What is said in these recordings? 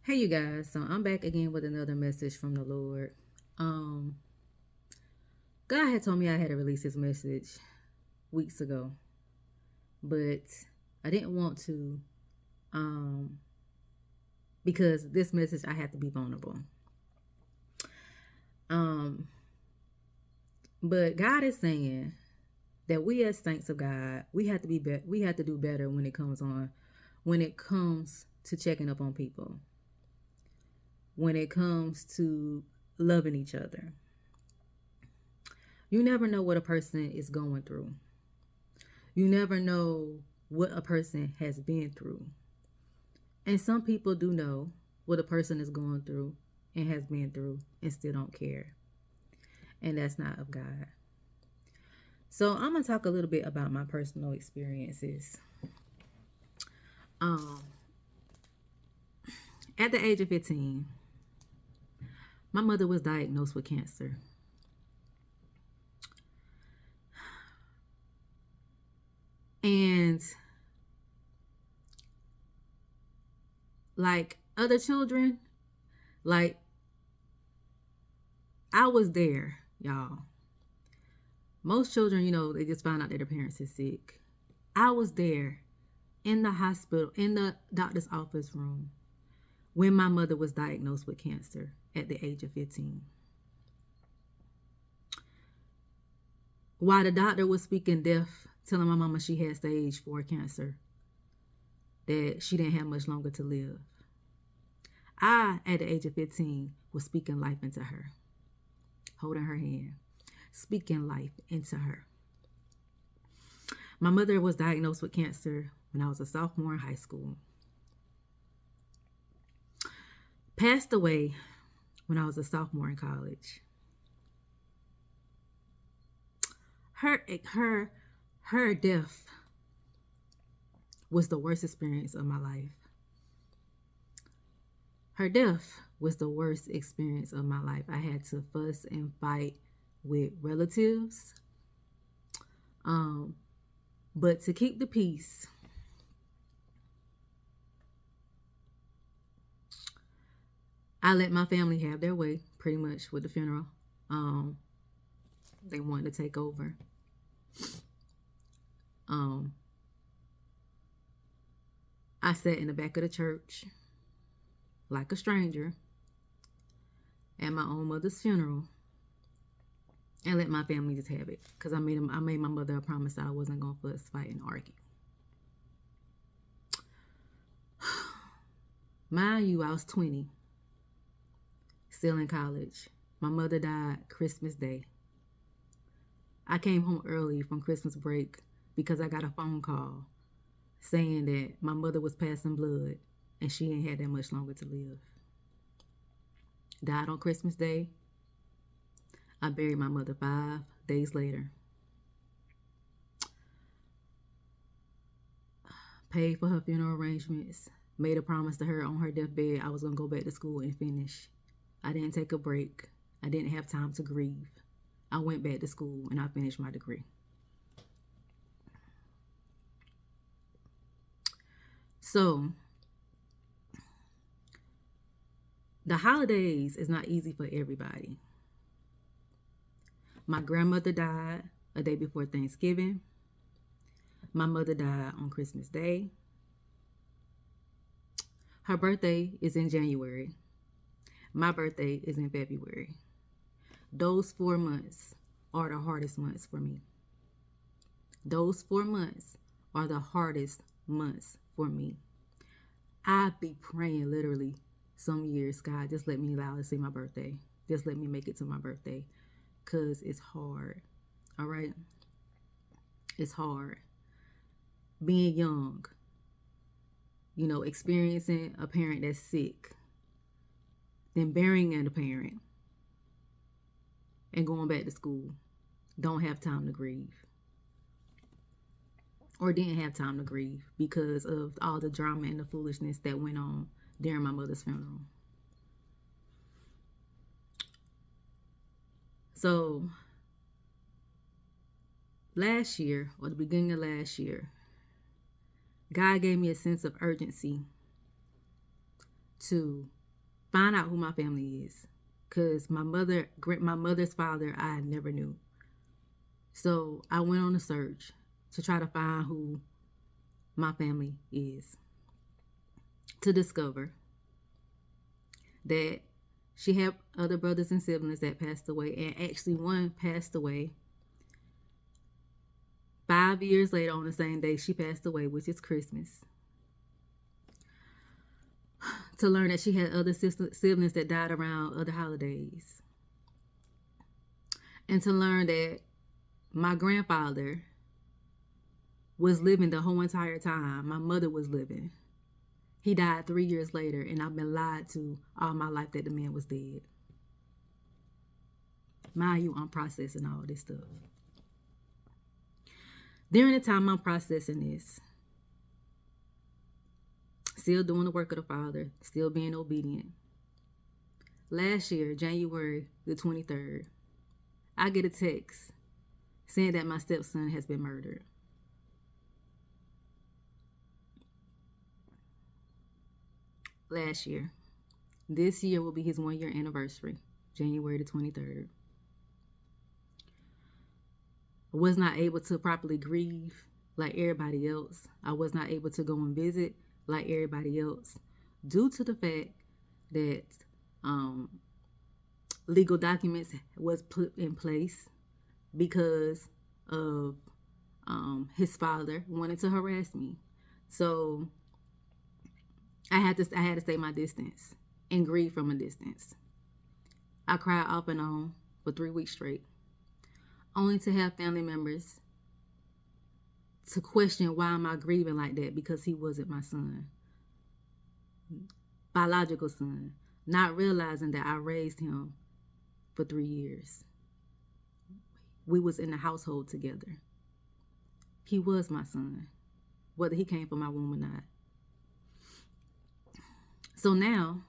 Hey you guys, so I'm back again with another message from the Lord. Um God had told me I had to release this message weeks ago, but I didn't want to um because this message I have to be vulnerable. Um but God is saying that we as saints of God, we have to do better when it comes to checking up on people. When it comes to loving each other. You never know what a person is going through. You never know what a person has been through. And some people do know what a person is going through and has been through and still don't care. And that's not of God. So I'm going to talk a little bit about my personal experiences. Um, at the age of 15, my mother was diagnosed with cancer. And like other children, like I was there, y'all. Most children, they just find out that their parents is sick. I was there in the hospital, in the doctor's office room, when my mother was diagnosed with cancer at the age of 15. While the doctor was speaking death, telling my mama she had stage 4 cancer, that she didn't have much longer to live, I, at the age of 15, was speaking life into her, holding her hand, speaking life into her. My mother was diagnosed with cancer when I was a sophomore in high school. Passed away when I was a sophomore in college. Her death was the worst experience of my life. Her death was the worst experience of my life. I had to fuss and fight with relatives. But to keep the peace, I let my family have their way pretty much with the funeral. They wanted to take over. I sat in the back of the church like a stranger at my own mother's funeral and let my family just have it, because I made my mother a promise that I wasn't gonna fuss, fight, and argue. Mind you, I was 20, still in college. My mother died Christmas Day. I came home early from Christmas break because I got a phone call saying that my mother was passing blood and she ain't had that much longer to live. Died on Christmas Day. I buried my mother 5 days later. Paid for her funeral arrangements. Made a promise to her on her deathbed I was going to go back to school and finish. I didn't take a break. I didn't have time to grieve. I went back to school and I finished my degree. So, the holidays is not easy for everybody. My grandmother died a day before Thanksgiving. My mother died on Christmas Day. Her birthday is in January. My birthday is in February. Those 4 months are the hardest months for me. Those 4 months are the hardest months for me. I be praying literally some years, God, just let me allow to see my birthday. Just let me make it to my birthday, because it's hard. All right? It's hard. Being young, experiencing a parent that's sick, then burying a parent, and going back to school. Don't have time to grieve. Or didn't have time to grieve because of all the drama and the foolishness that went on during my mother's funeral. So, last year, or the beginning of last year, God gave me a sense of urgency to find out who my family is. Because my mother's father, I never knew. So I went on a search to try to find who my family is. To discover that she had other brothers and siblings that passed away. And actually one passed away 5 years later on the same day she passed away, which is Christmas. To learn that she had other siblings that died around other holidays. And to learn that my grandfather was living the whole entire time my mother was living. He died 3 years later, and I've been lied to all my life that the man was dead. Mind you, I'm processing all this stuff. During the time I'm processing this, still doing the work of the Father, still being obedient. Last year, January the 23rd, I get a text saying that my stepson has been murdered. Last year. This year will be his 1 year anniversary, January the 23rd. I was not able to properly grieve like everybody else. I was not able to go and visit like everybody else due to the fact that legal documents was put in place because of his father wanted to harass me. So I had to stay my distance and grieve from a distance. I cried off and on for 3 weeks straight, only to have family members to question why am I grieving like that, because he wasn't my son, biological son, not realizing that I raised him for 3 years. We was in the household together. He was my son, whether he came from my womb or not. So now,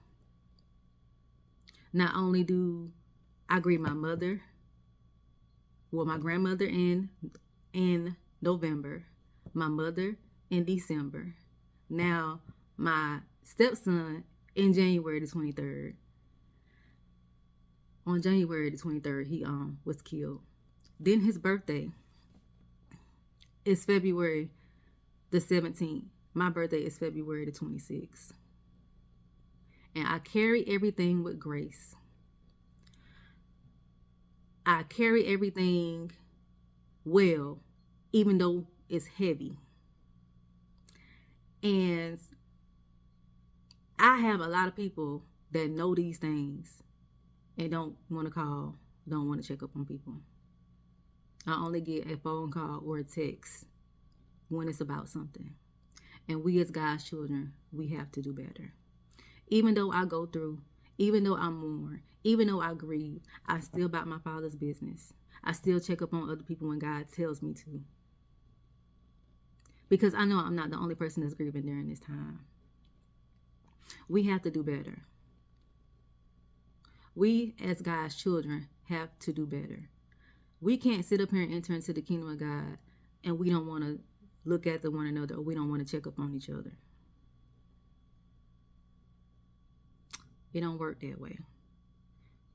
not only do I grieve my mother, well, my grandmother in November, my mother in December, now my stepson in January the 23rd. On January the 23rd, he was killed. Then his birthday is February the 17th. My birthday is February the 26th. And I carry everything with grace. I carry everything well, even though it's heavy. And I have a lot of people that know these things and don't want to call, don't want to check up on people. I only get a phone call or a text when it's about something. And we as God's children, we have to do better. Even though I go through, even though I mourn, even though I grieve, I still about my Father's business. I still check up on other people when God tells me to. Because I know I'm not the only person that's grieving during this time. We have to do better. We as God's children have to do better. We can't sit up here and enter into the kingdom of God and we don't want to look at one another, or we don't want to check up on each other. It don't work that way.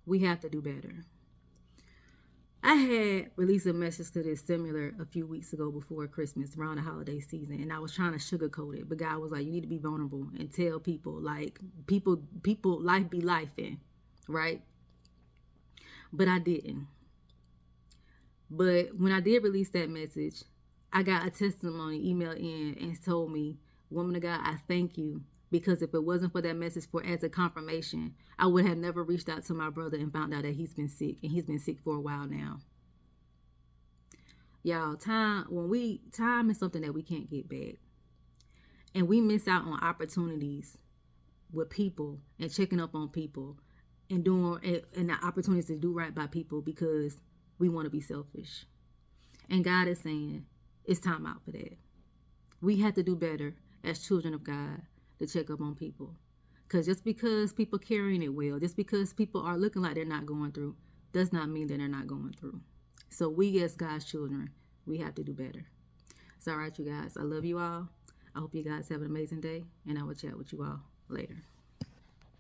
We have to do better. I had released a message to this similar a few weeks ago before Christmas, around the holiday season, and I was trying to sugarcoat it, but God was like, you need to be vulnerable and tell people, like, people, life be lifing, right? But I didn't. But when I did release that message, I got a testimony emailed in and told me, woman of God, I thank you. Because if it wasn't for that message as a confirmation, I would have never reached out to my brother and found out that he's been sick, and he's been sick for a while now. Y'all, time is something that we can't get back. And we miss out on opportunities with people and checking up on people and the opportunities to do right by people because we want to be selfish. And God is saying, it's time out for that. We have to do better as children of God to check up on people. Because just because people carrying it well, just because people are looking like they're not going through, does not mean that they're not going through. So we as God's children, we have to do better. So all right, you guys, I love you all. I hope you guys have an amazing day, and I will chat with you all later.